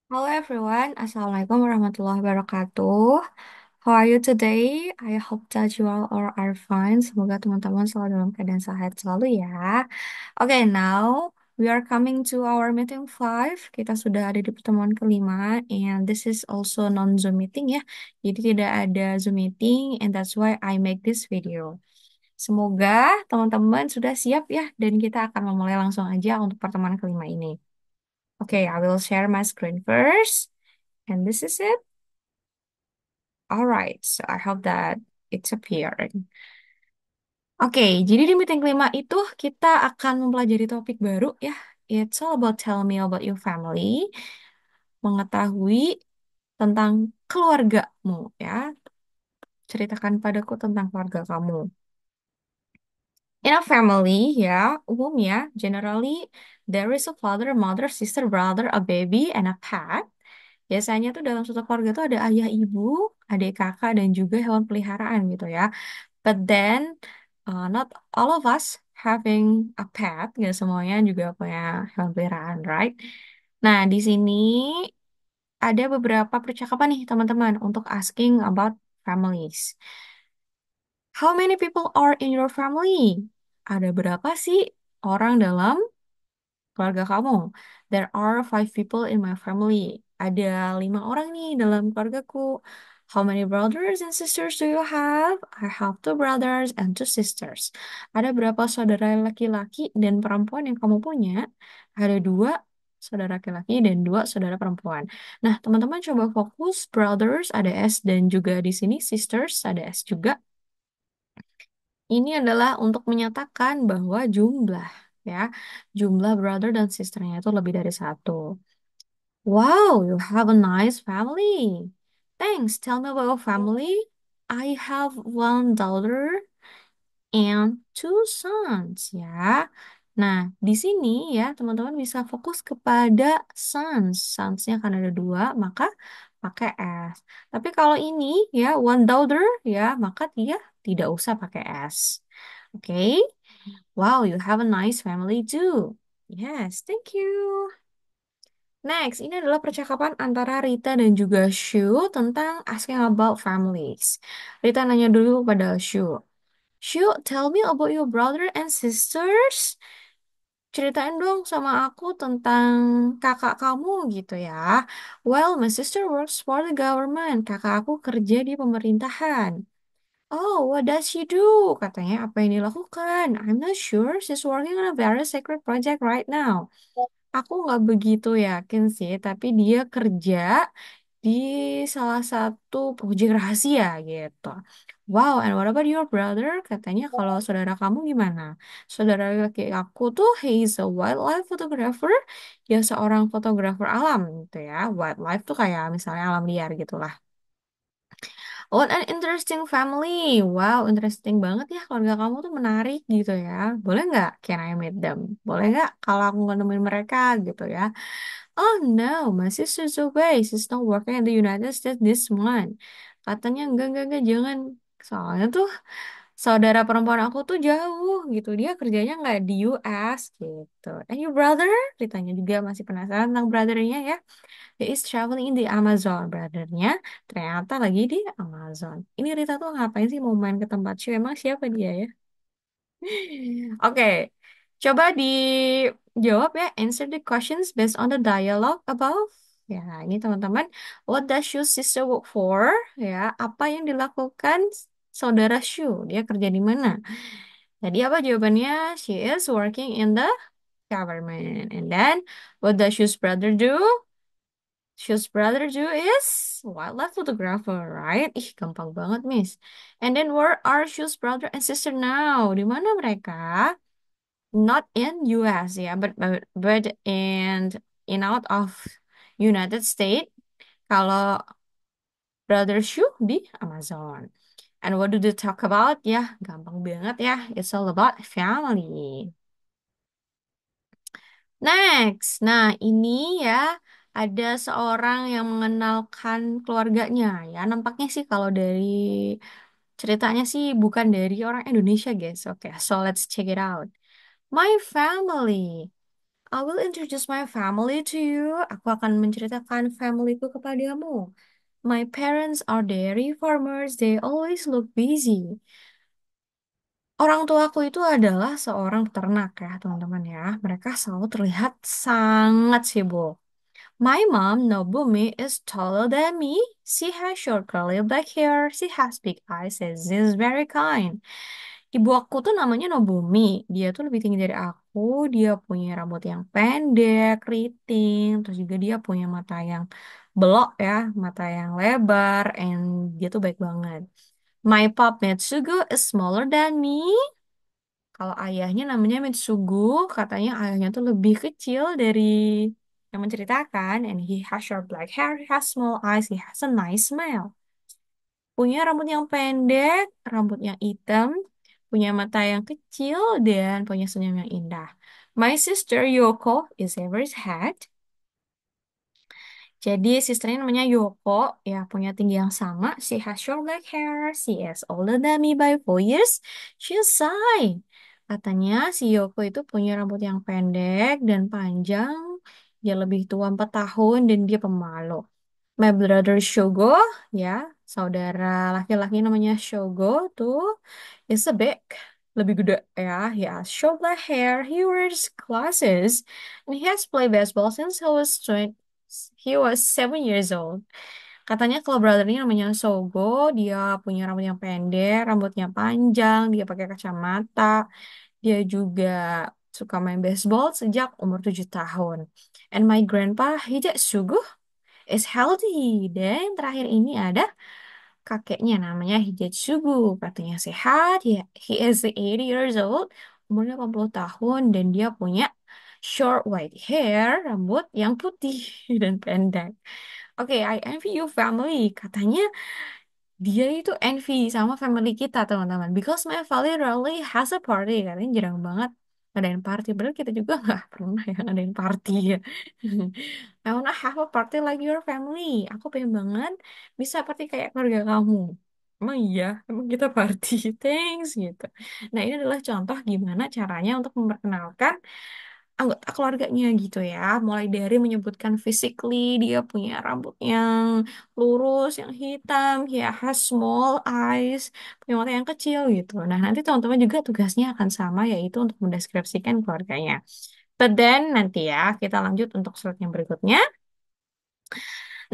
Hello everyone, Assalamualaikum warahmatullahi wabarakatuh. How are you today? I hope that you all are fine. Semoga teman-teman selalu dalam keadaan sehat selalu ya. Okay, now we are coming to our meeting 5. Kita sudah ada di pertemuan kelima, and this is also non-Zoom meeting ya. Jadi tidak ada Zoom meeting, and that's why I make this video. Semoga teman-teman sudah siap ya, dan kita akan memulai langsung aja untuk pertemuan kelima ini. Okay, I will share my screen first. And this is it. All right, so I hope that it's appearing. Oke, jadi di meeting kelima itu kita akan mempelajari topik baru ya. It's all about tell me about your family. Mengetahui tentang keluargamu ya. Ceritakan padaku tentang keluarga kamu. In a family ya, umumnya, generally there is a father, mother, sister, brother, a baby, and a pet. Biasanya tuh dalam suatu keluarga tuh ada ayah, ibu, adik, kakak, dan juga hewan peliharaan gitu ya. But then, not all of us having a pet, nggak semuanya juga punya hewan peliharaan, right? Nah, di sini ada beberapa percakapan nih teman-teman untuk asking about families. How many people are in your family? Ada berapa sih orang dalam keluarga kamu? There are 5 people in my family. Ada 5 orang nih dalam keluargaku. How many brothers and sisters do you have? I have 2 brothers and 2 sisters. Ada berapa saudara laki-laki dan perempuan yang kamu punya? Ada 2 saudara laki-laki dan 2 saudara perempuan. Nah, teman-teman coba fokus brothers ada S dan juga di sini sisters ada S juga. Ini adalah untuk menyatakan bahwa ya, jumlah brother dan sisternya itu lebih dari satu. Wow, you have a nice family. Thanks. Tell me about your family. I have 1 daughter and 2 sons, ya. Nah, di sini ya teman-teman bisa fokus kepada sons. Sonsnya kan ada 2, maka pakai S. Tapi kalau ini ya 1 daughter ya, maka dia tidak usah pakai S. Oke? Wow, you have a nice family too. Yes, thank you. Next, ini adalah percakapan antara Rita dan juga Shu tentang asking about families. Rita nanya dulu pada Shu. Shu, tell me about your brother and sisters. Ceritain dong sama aku tentang kakak kamu gitu ya. Well, my sister works for the government. Kakak aku kerja di pemerintahan. Oh, what does she do? Katanya apa yang dilakukan? I'm not sure. She's working on a very secret project right now. Aku nggak begitu yakin sih, tapi dia kerja di salah satu proyek rahasia gitu. Wow, and what about your brother? Katanya kalau saudara kamu gimana? Saudara laki aku tuh he is a wildlife photographer, ya seorang fotografer alam gitu ya. Wildlife tuh kayak misalnya alam liar gitu lah. What an interesting family. Wow, interesting banget ya keluarga kamu tuh menarik gitu ya. Boleh nggak can I meet them? Boleh nggak kalau aku nemuin mereka gitu ya? Oh no, my sister's away. She's not working in the United States this month. Katanya enggak, jangan. Soalnya tuh saudara perempuan aku tuh jauh gitu. Dia kerjanya nggak di US gitu. And your brother? Ditanya juga masih penasaran tentang brothernya ya. He is traveling in the Amazon. Brothernya ternyata lagi di Amazon. Ini Rita tuh ngapain sih mau main ke tempat show? Emang siapa dia ya? Oke, coba dijawab ya. Answer the questions based on the dialogue above. Ya, ini teman-teman. What does Shu's sister work for? Ya, apa yang dilakukan saudara Shu? Dia kerja di mana? Tadi apa jawabannya? She is working in the government. And then, what does Shu's brother do? Shu's brother do is wildlife photographer, right? Ih, gampang banget, Miss. And then, where are Shu's brother and sister now? Di mana mereka? Not in US, ya, but in out of United States. Kalau Brother Shoe di Amazon. And what do they talk about? Ya, gampang banget ya. It's all about family. Next, nah ini ya ada seorang yang mengenalkan keluarganya ya. Nampaknya sih kalau dari ceritanya sih bukan dari orang Indonesia, guys. Oke, so let's check it out. My family. I will introduce my family to you. Aku akan menceritakan familyku kepadamu. My parents are dairy farmers. They always look busy. Orang tuaku itu adalah seorang peternak ya, teman-teman ya. Mereka selalu terlihat sangat sibuk. My mom, Nobumi, is taller than me. She has short curly black hair. She has big eyes and she's very kind. Ibu aku tuh namanya Nobumi. Dia tuh lebih tinggi dari aku. Dia punya rambut yang pendek, keriting. Terus juga dia punya mata yang belok ya, mata yang lebar. And dia tuh baik banget. My pop Mitsugu is smaller than me. Kalau ayahnya namanya Mitsugu, katanya ayahnya tuh lebih kecil dari yang menceritakan. And he has short black hair, he has small eyes, he has a nice smile. Punya rambut yang pendek, rambut yang hitam, punya mata yang kecil, dan punya senyum yang indah. My sister Yoko is Everest head. Jadi sisternya namanya Yoko, ya punya tinggi yang sama. She has short black hair. She is older than me by 4 years. She's shy. Katanya si Yoko itu punya rambut yang pendek dan panjang. Dia lebih tua 4 tahun dan dia pemalu. My brother Shogo, ya, saudara laki-laki namanya Shogo tuh, is a big, lebih gede ya. He has short black hair, he wears glasses, and he has played baseball since he was 7 years old. Katanya kalau brothernya namanya Sogo, dia punya rambut yang pendek, rambutnya panjang, dia pakai kacamata, dia juga suka main baseball sejak umur 7 tahun. And my grandpa Hidetsugu is healthy. Dan terakhir ini ada kakeknya namanya Hidetsugu. Katanya sehat. He is 80 years old. Umurnya 80 tahun dan dia punya short white hair, rambut yang putih dan pendek. Oke, I envy you family. Katanya dia itu envy sama family kita, teman-teman. Because my family rarely has a party. Katanya jarang banget ngadain party. Padahal kita juga nggak pernah ya ngadain party ya. I wanna have a party like your family. Aku pengen banget bisa party kayak keluarga kamu. Emang iya, emang kita party. Thanks gitu. Nah, ini adalah contoh gimana caranya untuk memperkenalkan anggota keluarganya gitu ya. Mulai dari menyebutkan physically, dia punya rambut yang lurus, yang hitam, dia has small eyes, punya mata yang kecil gitu. Nah, nanti teman-teman juga tugasnya akan sama, yaitu untuk mendeskripsikan keluarganya. But then nanti ya, kita lanjut untuk slide yang berikutnya.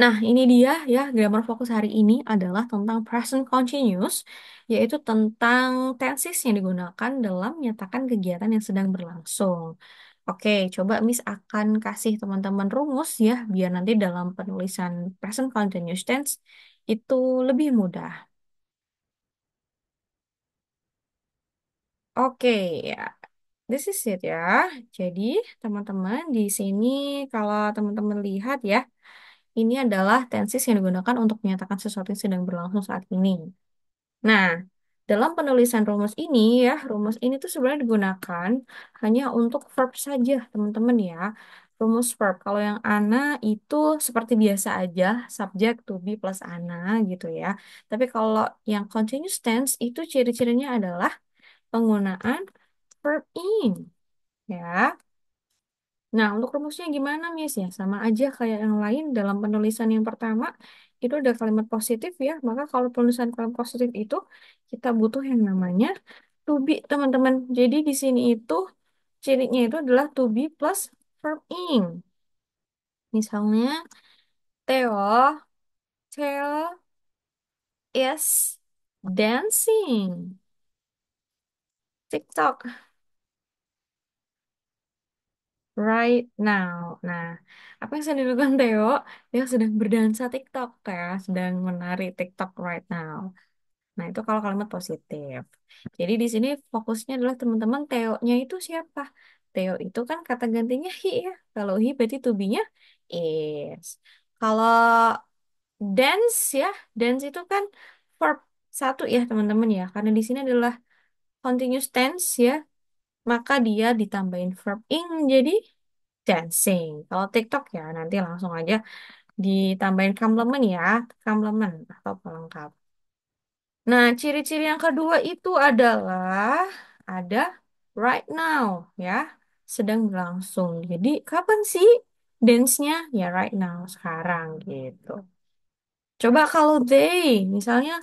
Nah, ini dia ya, grammar fokus hari ini adalah tentang present continuous, yaitu tentang tenses yang digunakan dalam menyatakan kegiatan yang sedang berlangsung. Oke, coba Miss akan kasih teman-teman rumus ya, biar nanti dalam penulisan present continuous tense itu lebih mudah. Oke, ya. This is it ya. Jadi, teman-teman di sini kalau teman-teman lihat ya, ini adalah tenses yang digunakan untuk menyatakan sesuatu yang sedang berlangsung saat ini. Nah, dalam penulisan rumus ini ya, rumus ini tuh sebenarnya digunakan hanya untuk verb saja, teman-teman ya. Rumus verb. Kalau yang ana itu seperti biasa aja, subject to be plus ana gitu ya. Tapi kalau yang continuous tense itu ciri-cirinya adalah penggunaan verb in ya. Nah, untuk rumusnya gimana, Miss? Ya, sama aja kayak yang lain dalam penulisan yang pertama, itu ada kalimat positif ya. Maka kalau penulisan kalimat positif itu, kita butuh yang namanya to be, teman-teman. Jadi di sini itu, cirinya itu adalah to be plus verb in. Misalnya, Theo, Theo is dancing. TikTok right now. Nah, apa yang sedang dilakukan Theo? Dia sedang berdansa TikTok ya, sedang menari TikTok right now. Nah, itu kalau kalimat positif. Jadi di sini fokusnya adalah teman-teman Theo-nya itu siapa? Theo itu kan kata gantinya he ya. Kalau he berarti to be-nya is. Kalau dance ya, dance itu kan verb satu ya teman-teman ya. Karena di sini adalah continuous tense ya, maka dia ditambahin verb ing jadi dancing. Kalau TikTok ya nanti langsung aja ditambahin complement ya, complement atau pelengkap. Nah, ciri-ciri yang kedua itu adalah ada right now ya. sedang berlangsung. Jadi kapan sih dance-nya? Ya right now, sekarang gitu. Coba kalau they, misalnya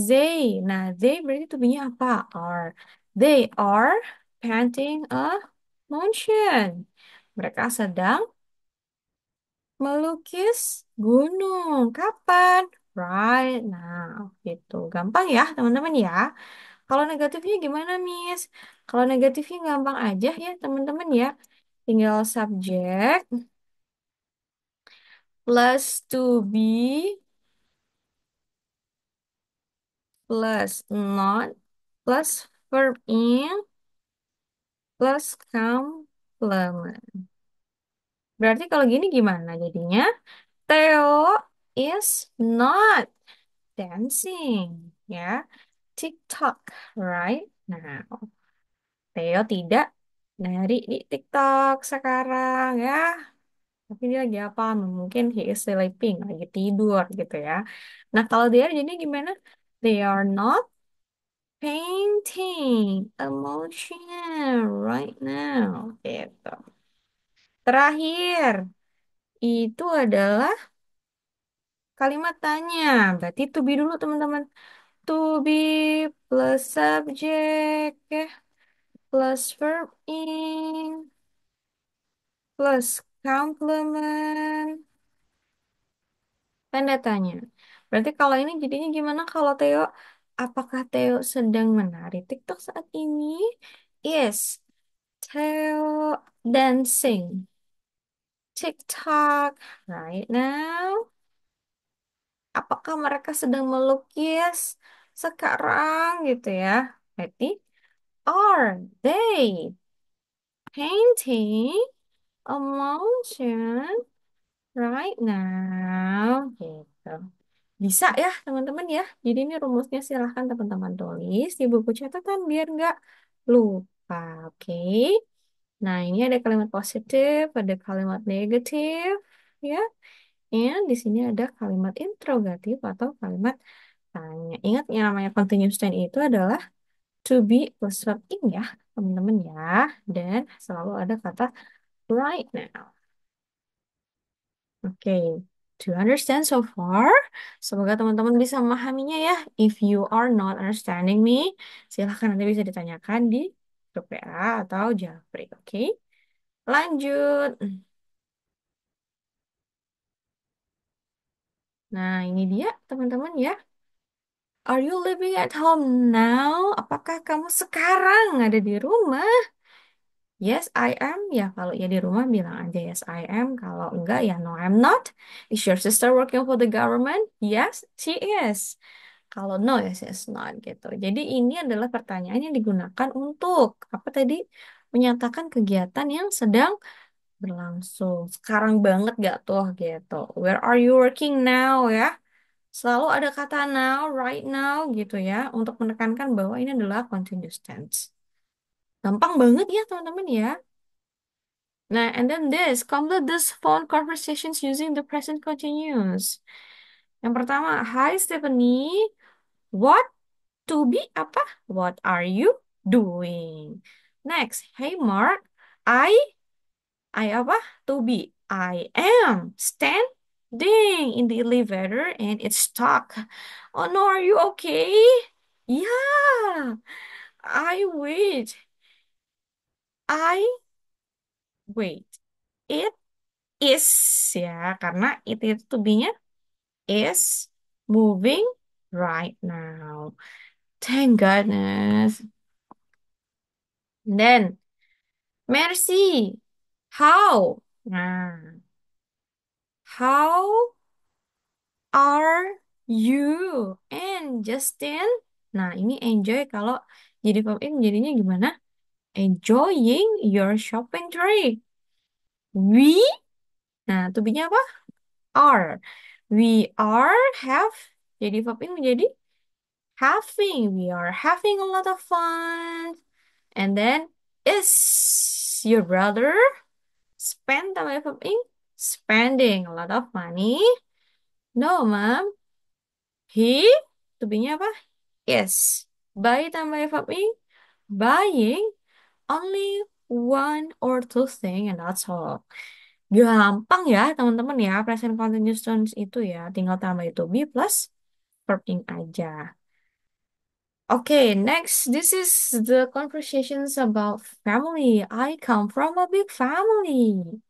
they. Nah, they berarti tubuhnya apa? Are. They are painting a mountain. Mereka sedang melukis gunung. Kapan? Right now. Gitu. Gampang ya, teman-teman ya. Kalau negatifnya gimana, Miss? Kalau negatifnya gampang aja ya, teman-teman ya. Tinggal subjek plus to be plus not plus verb in plus complement. Berarti kalau gini gimana jadinya? Theo is not dancing, ya. TikTok, right? Nah, Theo tidak nari di TikTok sekarang, ya. Tapi dia lagi apa? Mungkin he is sleeping, lagi tidur gitu ya. Nah, kalau dia jadi gimana? They are not painting emotion right now. Gitu. Terakhir, itu adalah kalimat tanya. Berarti to be dulu teman-teman. To be plus subject, ya. Plus verb in, plus complement. Tanda tanya. Berarti kalau ini jadinya gimana kalau Theo? Apakah Theo sedang menari TikTok saat ini? Yes. Theo dancing TikTok right now. Apakah mereka sedang melukis sekarang gitu ya? Berarti are they painting a mountain right now? Gitu. Bisa ya, teman-teman ya. Jadi ini rumusnya silahkan teman-teman tulis di buku catatan biar nggak lupa. Oke. Nah, ini ada kalimat positif, ada kalimat negatif, ya. Dan di sini ada kalimat interrogatif atau kalimat tanya. Ingat yang namanya continuous tense itu adalah to be plus verb in ya, teman-teman ya. Dan selalu ada kata right now. Oke, to understand so far, semoga teman-teman bisa memahaminya ya. If you are not understanding me, silahkan nanti bisa ditanyakan di grup WA atau Japri. Oke, lanjut. Nah, ini dia teman-teman ya. Are you living at home now? Apakah kamu sekarang ada di rumah? Yes, I am. Ya, kalau ya di rumah bilang aja yes, I am. Kalau enggak, ya no, I'm not. Is your sister working for the government? Yes, she is. Kalau no, yes, yes, not gitu. Jadi ini adalah pertanyaan yang digunakan untuk apa tadi? Menyatakan kegiatan yang sedang berlangsung. Sekarang banget gak tuh gitu. Where are you working now ya? Selalu ada kata now, right now gitu ya, untuk menekankan bahwa ini adalah continuous tense. Gampang banget ya teman-teman ya. Nah, and then this, complete this phone conversations using the present continuous. Yang pertama, Hi Stephanie, what to be apa? What are you doing? Next, Hey Mark, I apa? To be. I am standing in the elevator and it's stuck. Oh no, are you okay? Yeah, I wait. I wait. It is ya, karena itu to be-nya is moving right now. Thank goodness. Then, Mercy, how? Nah, how are you? And Justin. Nah, ini enjoy kalau jadi verb in jadinya gimana? Enjoying your shopping trip. We, nah, to be-nya apa? Are. We are have. Jadi verb in menjadi having. We are having a lot of fun. And then is your brother spend tambah verb in spending a lot of money? No, mom. He, to be-nya apa? Yes. Buy tambah verb in buying only one or two thing and that's all. Gampang ya teman-teman ya, present continuous tense itu ya, tinggal tambah itu be plus verb ing aja. Okay, next, this is the conversations about family. I come from a big family.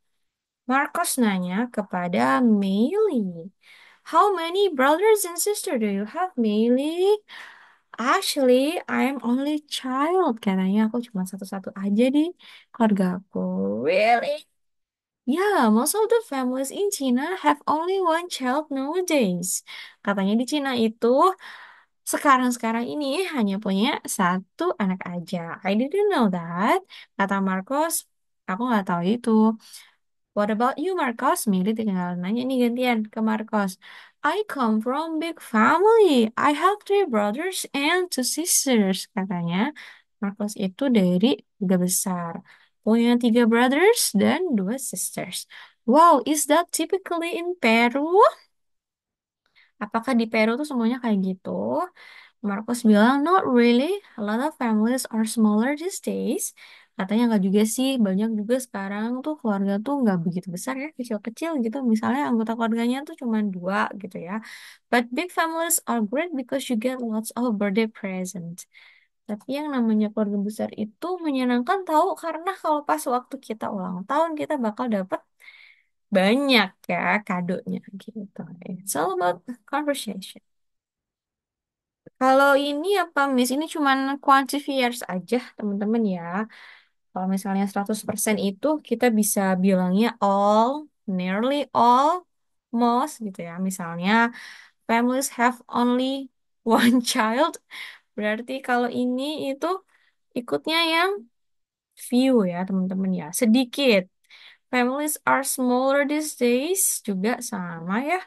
Marcos nanya kepada Meili. How many brothers and sisters do you have, Meili? Actually, I'm only child. Katanya aku cuma satu-satu aja di keluarga aku. Really? Yeah, most of the families in China have only one child nowadays. Katanya di Cina itu sekarang-sekarang ini hanya punya satu anak aja. I didn't know that. Kata Marcos, aku nggak tahu itu. What about you, Marcos? Milih tinggal nanya nih gantian ke Marcos. I come from big family. I have three brothers and two sisters. Katanya, Marcos itu dari tiga besar. Punya tiga brothers dan dua sisters. Wow, is that typically in Peru? Apakah di Peru tuh semuanya kayak gitu? Marcos bilang, not really. A lot of families are smaller these days. Katanya nggak juga sih, banyak juga sekarang tuh keluarga tuh nggak begitu besar ya, kecil-kecil gitu. Misalnya anggota keluarganya tuh cuma dua gitu ya. But big families are great because you get lots of birthday presents. Tapi yang namanya keluarga besar itu menyenangkan tahu karena kalau pas waktu kita ulang tahun kita bakal dapet banyak ya kadonya gitu. It's all about conversation. Kalau ini apa, Miss? Ini cuman quantifiers aja, teman-teman ya. Kalau misalnya 100% itu kita bisa bilangnya all, nearly all, most gitu ya. Misalnya families have only one child. Berarti kalau ini itu ikutnya yang few ya, teman-teman ya. Sedikit. Families are smaller these days juga sama ya.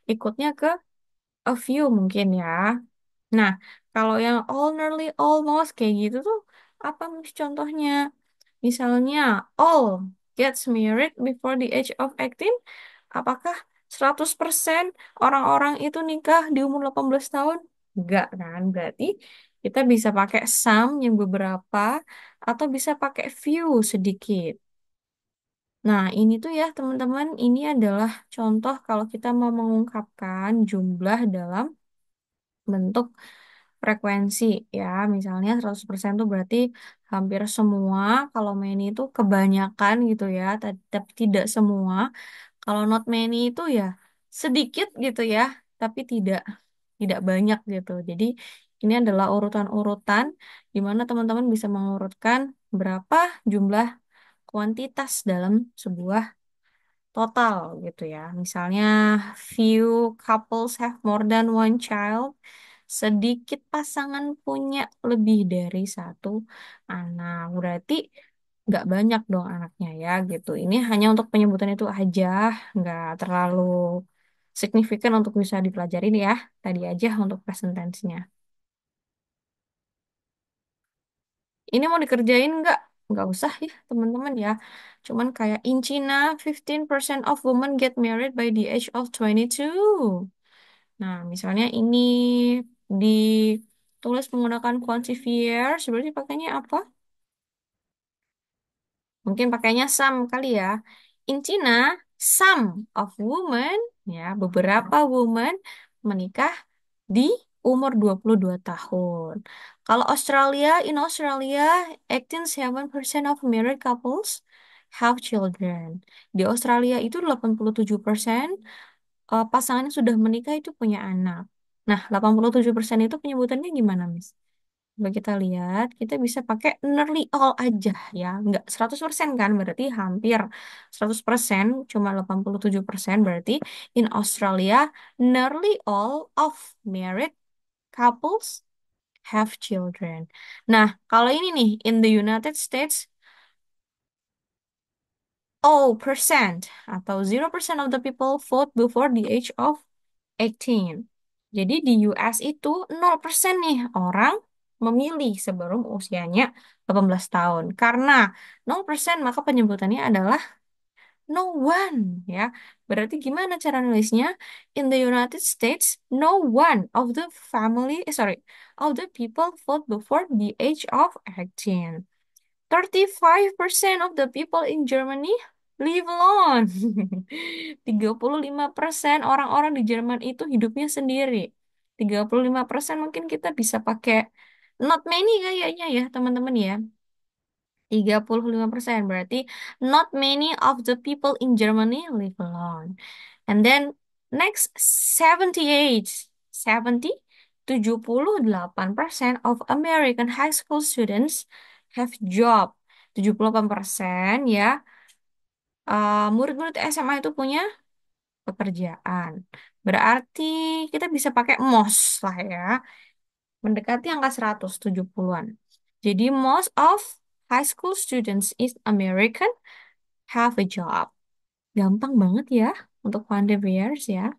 Ikutnya ke a few mungkin ya. Nah, kalau yang all, nearly, almost kayak gitu tuh apa Miss contohnya? Misalnya all gets married before the age of 18. Apakah 100% orang-orang itu nikah di umur 18 tahun? Enggak kan? Berarti kita bisa pakai some yang beberapa atau bisa pakai few sedikit. Nah, ini tuh ya teman-teman, ini adalah contoh kalau kita mau mengungkapkan jumlah dalam bentuk frekuensi ya. Misalnya 100% tuh berarti hampir semua. Kalau many itu kebanyakan gitu ya, tapi tidak semua. Kalau not many itu ya sedikit gitu ya, tapi tidak banyak gitu. Jadi ini adalah urutan-urutan di mana teman-teman bisa mengurutkan berapa jumlah kuantitas dalam sebuah total gitu ya. Misalnya few couples have more than one child. Sedikit pasangan punya lebih dari satu anak. Berarti nggak banyak dong anaknya ya gitu. Ini hanya untuk penyebutan itu aja, nggak terlalu signifikan untuk bisa dipelajarin ya. Tadi aja untuk present tense-nya. Ini mau dikerjain nggak? Nggak usah ya, teman-teman ya. Cuman kayak in China, 15% of women get married by the age of 22. Nah, misalnya ini ditulis menggunakan quantifier, sebenarnya pakainya apa? Mungkin pakainya some kali ya. In China, some of women, ya, beberapa women menikah di umur 22 tahun. Kalau Australia, in Australia, 87% of married couples have children. Di Australia itu 87% pasangan yang sudah menikah itu punya anak. Nah, 87% itu penyebutannya gimana, Miss? Coba kita lihat, kita bisa pakai nearly all aja ya. Nggak 100% kan, berarti hampir 100%, cuma 87% berarti in Australia, nearly all of married couples have children. Nah, kalau ini nih, in the United States, all percent atau 0% of the people vote before the age of 18. Jadi di US itu 0% nih orang memilih sebelum usianya 18 tahun. Karena 0% maka penyebutannya adalah no one ya. Berarti gimana cara nulisnya? In the United States, no one of the family, of the people vote before the age of 18. 35% of the people in Germany live alone. 35% orang-orang di Jerman itu hidupnya sendiri. 35% mungkin kita bisa pakai not many kayaknya ya, teman-teman ya. 35% berarti not many of the people in Germany live alone. And then next 78 70 78% of American high school students have job. 78% ya, murid-murid SMA itu punya pekerjaan. Berarti kita bisa pakai most lah ya, mendekati angka 170-an. Jadi most of high school students in American have a job. Gampang banget ya untuk quantifiers ya.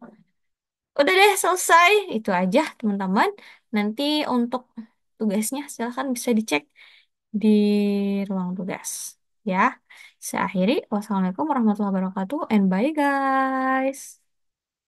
Udah deh selesai. Itu aja teman-teman. Nanti untuk tugasnya silahkan bisa dicek di ruang tugas. Ya. Saya akhiri. Wassalamualaikum warahmatullahi wabarakatuh. And bye guys.